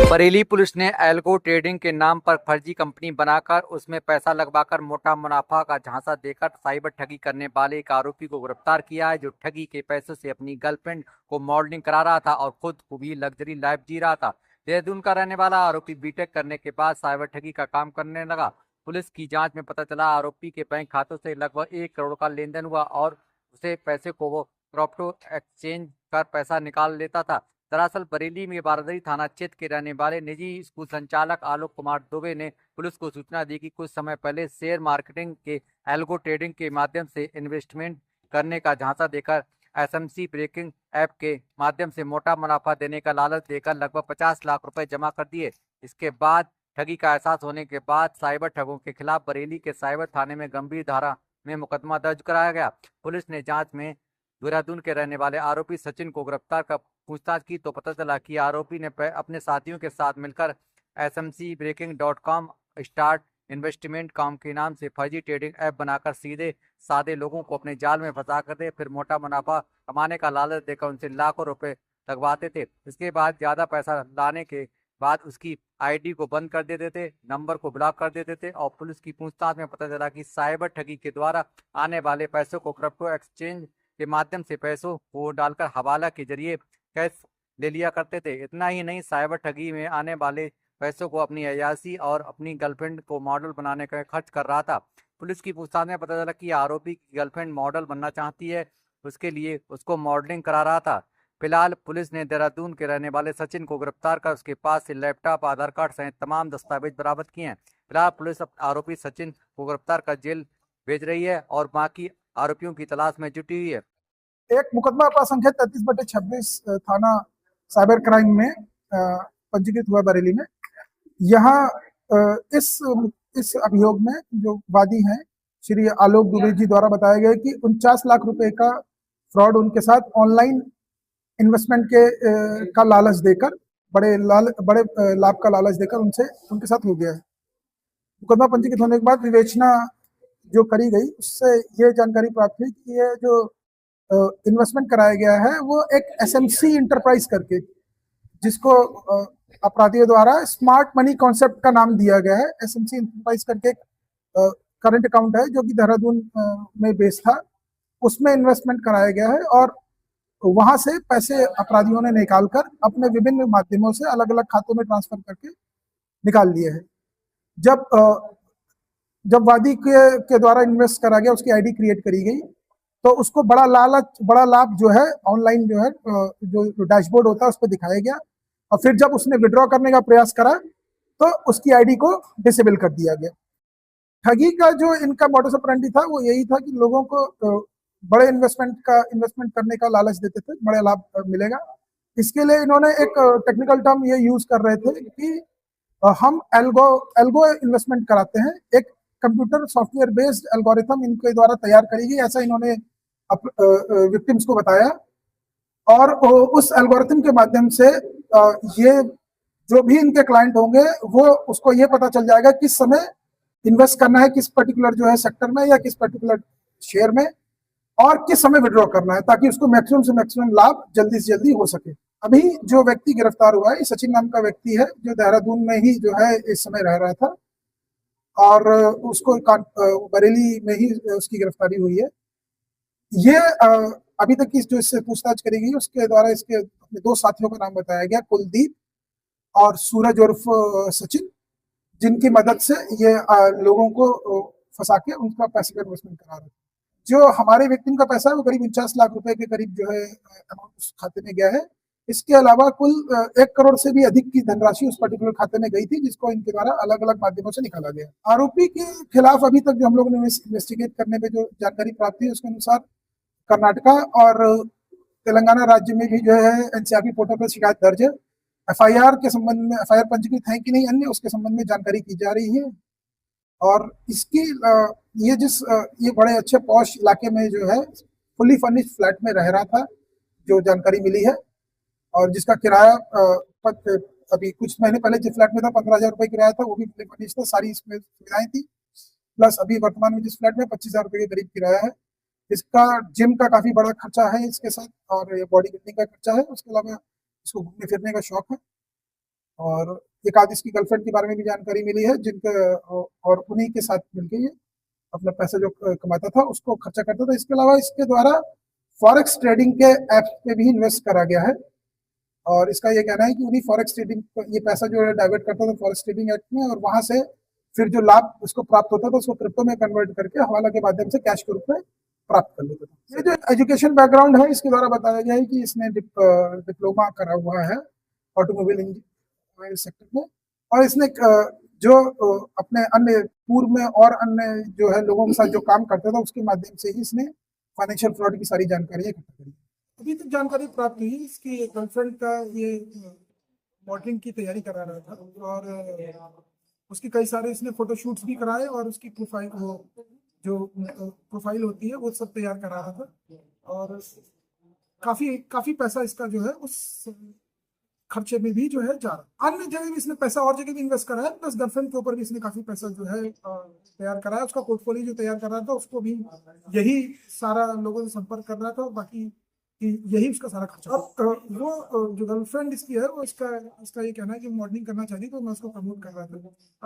Bareilly police ने algo trading के नाम पर फर्जी कंपनी बनाकर उसमें पैसा लगवाकर मोटा मुनाफा का झांसा देकर साइबर ठगी करने वाले एक आरोपी को गिरफ्तार किया है, जो ठगी के पैसों से अपनी गर्लफ्रेंड को मॉडलिंग करा रहा था और खुद को भी लग्जरी लाइफ जी रहा था। देहरादून का रहने वाला आरोपी बीटेक करने के बाद साइबर ठगी का काम करने लगा। पुलिस की जांच में पता चला आरोपी के बैंक खातों से लगभग 1 करोड़ का लेन देन हुआ और उसे पैसे को वो क्रिप्टो एक्सचेंज कर पैसा निकाल लेता था। दरअसल बरेली में बारदरी थाना क्षेत्र के रहने वाले निजी स्कूल संचालक आलोक कुमार दुबे ने पुलिस को सूचना दी कि कुछ समय पहले शेयर मार्केटिंग के एल्गो ट्रेडिंग के माध्यम से इन्वेस्टमेंट करने का झांसा देकर एसएमसी ब्रेकिंग ऐप के माध्यम से मोटा मुनाफा देने का लालच देकर लगभग 50 लाख रुपए जमा कर दिए। इसके बाद ठगी का एहसास होने के बाद साइबर ठगों के खिलाफ बरेली के साइबर थाने में गंभीर धारा में मुकदमा दर्ज कराया गया। पुलिस ने जांच में देहरादून के रहने वाले आरोपी सचिन को गिरफ्तार कर पूछताछ की तो पता चला कि आरोपी ने अपने साथियों के साथ मिलकर smcbreaking.com स्टार्ट इन्वेस्टमेंट कॉम के नाम से फर्जी ट्रेडिंग ऐप बनाकर सीधे सादे लोगों को अपने जाल में फंसा कर दे, फिर मोटा मुनाफा कमाने का लालच देकर उनसे लाखों रुपए लगवाते थे। इसके बाद ज़्यादा पैसा लाने के बाद उसकी आईडी को बंद कर देते थे, नंबर को ब्लॉक कर देते थे और पुलिस की पूछताछ में पता चला कि साइबर ठगी के द्वारा आने वाले पैसों को क्रिप्टो एक्सचेंज के माध्यम से पैसों को डालकर हवाला के जरिए कैश ले लिया करते थे। इतना ही नहीं, साइबर ठगी में आने वाले पैसों को अपनी अय्याशी और अपनी गर्लफ्रेंड को मॉडल बनाने का खर्च कर रहा था। पुलिस की पूछताछ में पता चला कि आरोपी की गर्लफ्रेंड मॉडल बनना चाहती है, उसके लिए उसको मॉडलिंग करा रहा था। फिलहाल पुलिस ने देहरादून के रहने वाले सचिन को गिरफ्तार कर उसके पास से लैपटॉप, आधार कार्ड सहित तमाम दस्तावेज बरामद किए हैं। फिलहाल पुलिस आरोपी सचिन को गिरफ्तार कर जेल भेज रही है और बाकी आरोपियों की तलाश में जुटी हुई है। एक मुकदमा संख्या 33/26 थाना साइबर क्राइम में पंजीकृत हुआ बरेली में। यहाँ इस अभियोग में जो वादी हैं श्री आलोक दुबे जी द्वारा बताया गया कि 49 लाख रुपए का फ्रॉड उनके साथ ऑनलाइन इन्वेस्टमेंट के का लालच देकर बड़े लाभ का लालच देकर उनके साथ हो गया है। मुकदमा पंजीकृत होने के बाद विवेचना जो करी गई उससे ये जानकारी प्राप्त हुई कि ये जो इन्वेस्टमेंट कराया गया है वो एक एसएमसी इंटरप्राइज करके, जिसको अपराधियों द्वारा स्मार्ट मनी कॉन्सेप्ट का नाम दिया गया है। एसएमसी इंटरप्राइज करके एक करंट अकाउंट है जो कि देहरादून में बेस्ड था, उसमें इन्वेस्टमेंट कराया गया है और वहां से पैसे अपराधियों ने निकालकर अपने विभिन्न माध्यमों से अलग अलग खातों में ट्रांसफर करके निकाल लिए हैं। जब वादी के द्वारा इन्वेस्ट करा गया, उसकी आईडी क्रिएट करी गई तो उसको बड़ा लाभ जो है ऑनलाइन जो है जो डैशबोर्ड होता है उस पर दिखाया गया और फिर जब उसने विड्रॉ करने का प्रयास करा तो उसकी आईडी को डिसेबल कर दिया गया। ठगी का जो इनका मॉडस ऑपरेंडी था वो यही था कि लोगों को बड़े इन्वेस्टमेंट करने का लालच देते थे, बड़ा लाभ मिलेगा। इसके लिए इन्होंने एक टेक्निकल टर्म ये यूज कर रहे थे कि हम एल्गो इन्वेस्टमेंट कराते हैं, एक कंप्यूटर सॉफ्टवेयर बेस्ड एल्गोरिथम इनके द्वारा तैयार करी गई, ऐसा इन्होंने विक्टिम्स को बताया और उस एल्गोरिथम के माध्यम से ये जो भी इनके क्लाइंट होंगे वो उसको ये पता चल जाएगा किस समय इन्वेस्ट करना है, किस पर्टिकुलर जो है सेक्टर में या किस पर्टिकुलर शेयर में, और किस समय विड्रॉ करना है, ताकि उसको मैक्सिमम से मैक्सिमम लाभ जल्दी से जल्दी हो सके। अभी जो व्यक्ति गिरफ्तार हुआ है सचिन नाम का व्यक्ति है, जो देहरादून में ही जो है इस समय रह रहा था और उसको बरेली में ही उसकी गिरफ्तारी हुई है। ये अभी तक की जो इससे पूछताछ करी गई उसके द्वारा इसके अपने 2 साथियों का नाम बताया गया, कुलदीप और सूरज उर्फ सचिन, जिनकी मदद से ये लोगों को फंसा के उनका पैसे का इन्वेस्टमेंट करा रहे थे। जो हमारे विक्टिम का पैसा है वो करीब 49 लाख रुपए के करीब जो है अमाउंट उस खाते में गया है। इसके अलावा कुल 1 करोड़ से भी अधिक की धनराशि उस पर्टिकुलर खाते में गई थी, जिसको इनके द्वारा अलग अलग माध्यमों से निकाला गया। आरोपी के खिलाफ अभी तक जो हम लोगों ने इन्वेस्टिगेट करने पे जो जानकारी प्राप्त हुई उसके अनुसार कर्नाटका और तेलंगाना राज्य में भी जो है एनसीआरबी पोर्टल पर शिकायत दर्ज है। एफआईआर के संबंध में एफआईआर पंजीकृत है कि नहीं अन्य उसके संबंध में जानकारी की जा रही है और इसकी ये बड़े अच्छे पॉश इलाके में जो है फुली फर्निश्ड फ्लैट में रह रहा था, जो जानकारी मिली है, और जिसका किराया अभी कुछ महीने पहले जिस फ्लैट में था 15,000 रुपए किराया था, वो भी फुली फर्निश्ड था, सारी इसमें सुविधाएं थी। प्लस अभी वर्तमान में जिस फ्लैट में 25,000 रुपए के करीब किराया है। इसका जिम का काफी बड़ा खर्चा है इसके साथ और बॉडी बिल्डिंग का खर्चा है। उसके अलावा इसको घूमने फिरने का शौक है। और एक आध इसकी गर्लफ्रेंड के बारे में भी जानकारी मिली है, जिनके और उन्हीं के साथ मिलकर ये अपना पैसा जो कमाता था उसको खर्चा करता था। इसके अलावा इसके द्वारा फॉरेक्स ट्रेडिंग के ऐप पे भी इन्वेस्ट करा गया है, और इसका ये कहना है कि उन्हीं फॉरेक्स ट्रेडिंग ये पैसा जो है डाइवर्ट करता था फॉरेक्स ट्रेडिंग एक्ट में, और वहां से फिर जो लाभ उसको प्राप्त होता था उसको क्रिप्टो में कन्वर्ट करके हवाला के माध्यम से कैश के रूप में प्राप्त कर लेता था। ये जो एजुकेशन बैकग्राउंड है इसके द्वारा बताया गया है कि इसने डिप्लोमा करा हुआ है ऑटोमोबाइल इंजीनियरिंग सेक्टर में, और इसने जो अपने अन्य पूर्व में और अन्य जो है लोगों के साथ जो काम करता था उसके माध्यम से ही इसने फाइनेंशियल फ्रॉड की सारी जानकारी इकट्ठा करी। अभी तक जानकारी प्राप्त हुई इसकी गर्लफ्रेंड का ये मॉडलिंग की तैयारी करा रहा था, और उसकी कई सारे इसने फोटोशूट्स भी कराए, और उसकी प्रोफाइल वो जो प्रोफाइल होती है वो सब तैयार करा रहा था, और काफी काफी पैसा इसका जो है उस खर्चे में भी जो है जा रहा है। अन्य जगह भी इसने पैसा और जगह भी इन्वेस्ट करा है, प्लस गर्लफ्रेंड के ऊपर भी इसने काफी पैसा जो है तैयार करा है। उसका पोर्टफोलियो जो तैयार कर रहा था उसको भी यही सारा लोगों से संपर्क कर रहा था, और बाकी यही उसका सारा खर्चा। अब वो जो गर्लफ्रेंड इसकी है वो इसका ये कहना है कि मॉडलिंग करना चाहिए, तो मैं उसको प्रमोट कर रहा था। अब